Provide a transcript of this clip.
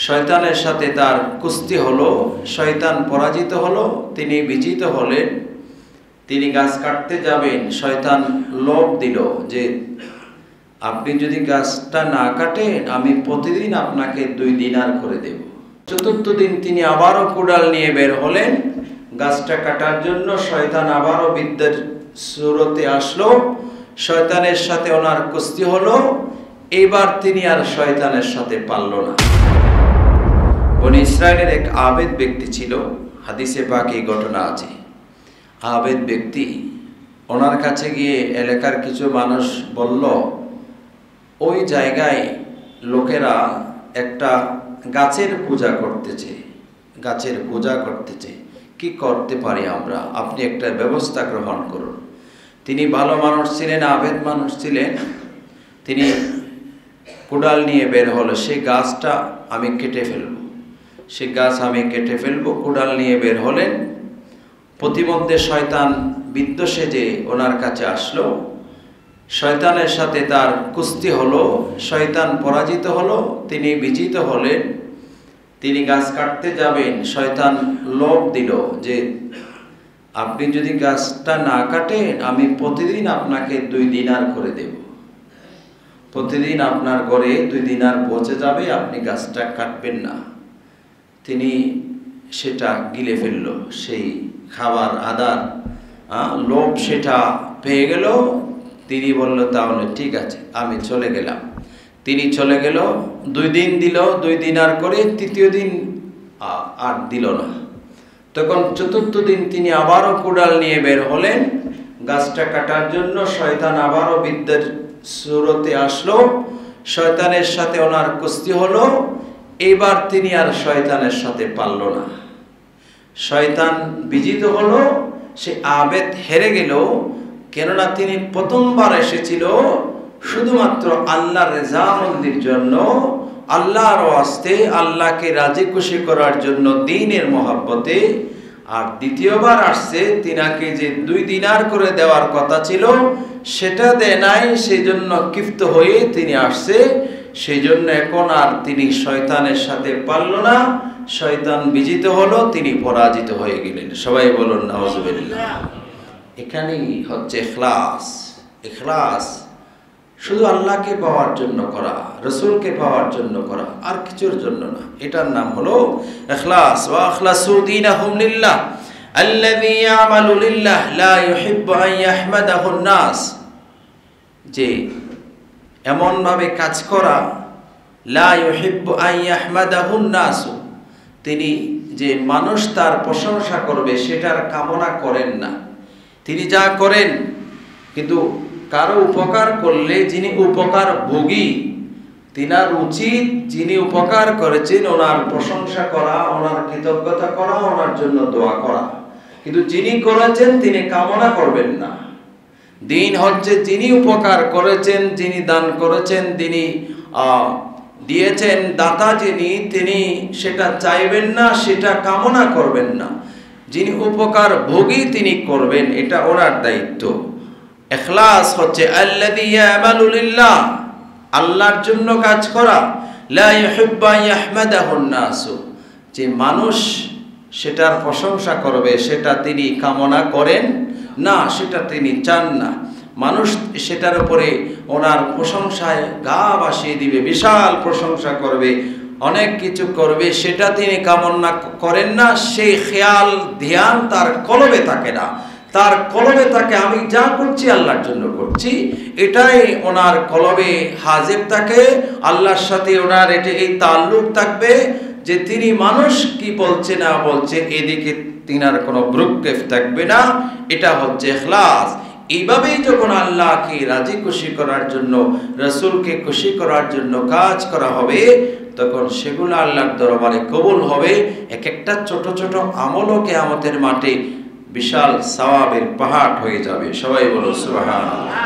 শয়তানের সাথে তার কুস্তি হলো, শয়তান পরাজিত হলো, তিনি বিজিত হলেন। তিনি গাছ কাটতে যাবেন, শয়তান লোভ দিল যে আপনি যদি গাছটা না কাটেন আমি প্রতিদিন আপনাকে 2 দিনার করে দেব। চতুর্থ দিন তিনি আবারও কুড়াল নিয়ে বের হলেন গাছটা কাটার জন্য। শয়তান আবারও বিদ্যের সুরতে আসলো, শয়তানের সাথে ওনার কুস্তি হলো। এবার তিনি আর শয়তানের সাথে পারল না। বনি ইসরায়েলের এক আবেদ ব্যক্তি ছিল, হাদিসে পাকে এই ঘটনা আছে। আবেদ ব্যক্তি, ওনার কাছে গিয়ে এলাকার কিছু মানুষ বলল, ওই জায়গায় লোকেরা একটা গাছের পূজা করতেছে, গাছের পূজা করতেছে, কি করতে পারি আমরা, আপনি একটা ব্যবস্থা গ্রহণ করুন। তিনি ভালো মানুষ ছিলেন, আবেদ মানুষ ছিলেন। তিনি কুড়াল নিয়ে বের হলো, সেই গাছটা আমি কেটে ফেলব, সে গাছ আমি কেটে ফেলবো। কুড়াল নিয়ে বের হলেন। প্রতিমধ্যে শয়তান বিদ্য সেজে ওনার কাছে আসলো, শয়তানের সাথে তার কুস্তি হলো, শয়তান পরাজিত হলো, তিনি বিজিত হলেন। তিনি গাছ কাটতে যাবেন, শয়তান লোভ দিল যে আপনি যদি গাছটা না কাটেন আমি প্রতিদিন আপনাকে 2 দিনার করে দেব। প্রতিদিন আপনার ঘরে 2 দিনার পৌঁছে যাবে, আপনি গাছটা কাটবেন না। তিনি সেটা গিলে ফেলল, সেই খাবার আদার লোভ সেটা পেয়ে গেল। তিনি বলল তাহলে ঠিক আছে আমি চলে গেলাম। তিনি চলে গেল, 2 দিন দিল 2 দিনার করে, তৃতীয় দিন আর দিল না। তখন চতুর্থ দিন তিনি আবারও কুড়াল নিয়ে বের হলেন গাছটা কাটার জন্য। শয়তান আবারও বিদ্যের সুরতে আসলো, শয়তানের সাথে ওনার কুস্তি হলো। এবার তিনি আর শয়তানের সাথে পারল না, শয়তান বিজিত হলো, সে আবেদ হেরে গেল। কেননা তিনি প্রথমবার এসেছিল শুধুমাত্র আল্লাহর রেজামন্দির জন্য, আল্লাহর ওয়াস্তে, আল্লাহকে রাজি খুশি করার জন্য, দ্বীনের মহব্বতে। আর দ্বিতীয়বার আসছে, তিনাকে যে 2 দিনার করে দেওয়ার কথা ছিল সেটা দেয় নাই, সেই জন্য ক্ষিপ্ত হয়ে তিনি আসছে। সেই জন্য এখন আর তিনি শয়তানের সাথে পারল না, শয়তান বিজিত হলো, তিনি পরাজিত হয়ে গেলেন। সবাই বলুন নাউজুবিল্লাহ। এখানেই হচ্ছে ইখলাস। ইখলাস শুধু আল্লাহকে পাওয়ার জন্য করা, রাসূলকে পাওয়ার জন্য করা, আর কিছুর জন্য না। এটার নাম হলো ইখলাস। ওয়া আখলাসু দীনাহুম লিল্লাহ আল্লাযী ইয়ামালু লিল্লাহ লা ইউহিব্বু আন ইয়াহমাদাহু নাস। যে এমন ভাবে কাজ করা, লা ইউহিব্বু আন ইয়াহমাদাহু নাস, তিনি যে মানুষ তার প্রশংসা করবে সেটার কামনা করেন না। তিনি যা করেন, কিন্তু কারো উপকার করলে যিনি উপকার ভোগী তিনার উচিত যিনি উপকার করেছেন ওনার প্রশংসা করা, ওনার কৃতজ্ঞতা করা, ওনার জন্য দোয়া করা। কিন্তু যিনি করেছেন তিনি কামনা করবেন না। দিন হচ্ছে যিনি উপকার করেছেন, যিনি দান করেছেন, যিনি দিয়েছেন, দাতা যিনি, তিনি সেটা চাইবেন না, সেটা কামনা করবেন না। যিনি উপকার ভোগী তিনি করবেন, এটা ওনার দায়িত্ব। ইখলাস হচ্ছে আল্লাযী ইয়ামালু লিল্লাহ, আল্লাহর জন্য কাজ করা, লা ইউহিব্বু আন ইয়াহমাদাহুন নাস, যে মানুষ সেটার প্রশংসা করবে সেটা তিনি কামনা করেন না, সেটা তিনি চান না। মানুষ সেটার উপরে ওনার প্রশংসায় গা ভাসিয়ে দিবে, বিশাল প্রশংসা করবে, অনেক কিছু করবে, সেটা তিনি কামনা করেন না। সেই খেয়াল ধ্যান তার কলবে থাকে না। তার কলবে থাকে আমি যা করছি আল্লাহর জন্য করছি, এটাই ওনার কলবে হাজির থাকে। আল্লাহর সাথে ওনার এই তাল্লুক থাকবে যে তিনি মানুষ কি বলছে না বলছে এদিকে তিনার কোনো ভ্রুক্ষেপ থাকবে না। এটা হচ্ছে ইখলাস। এইভাবেই যখন আল্লাহকে রাজি খুশি করার জন্য, রাসূলকে খুশি করার জন্য কাজ করা হবে, তখন সেগুলো আল্লাহর দরবারে কবুল হবে। এক একটা ছোট ছোট আমলও কিয়ামতের মাঠে বিশাল সওয়াবের পাহাড় হয়ে যাবে। সবাই বলো সুবহানাল্লাহ।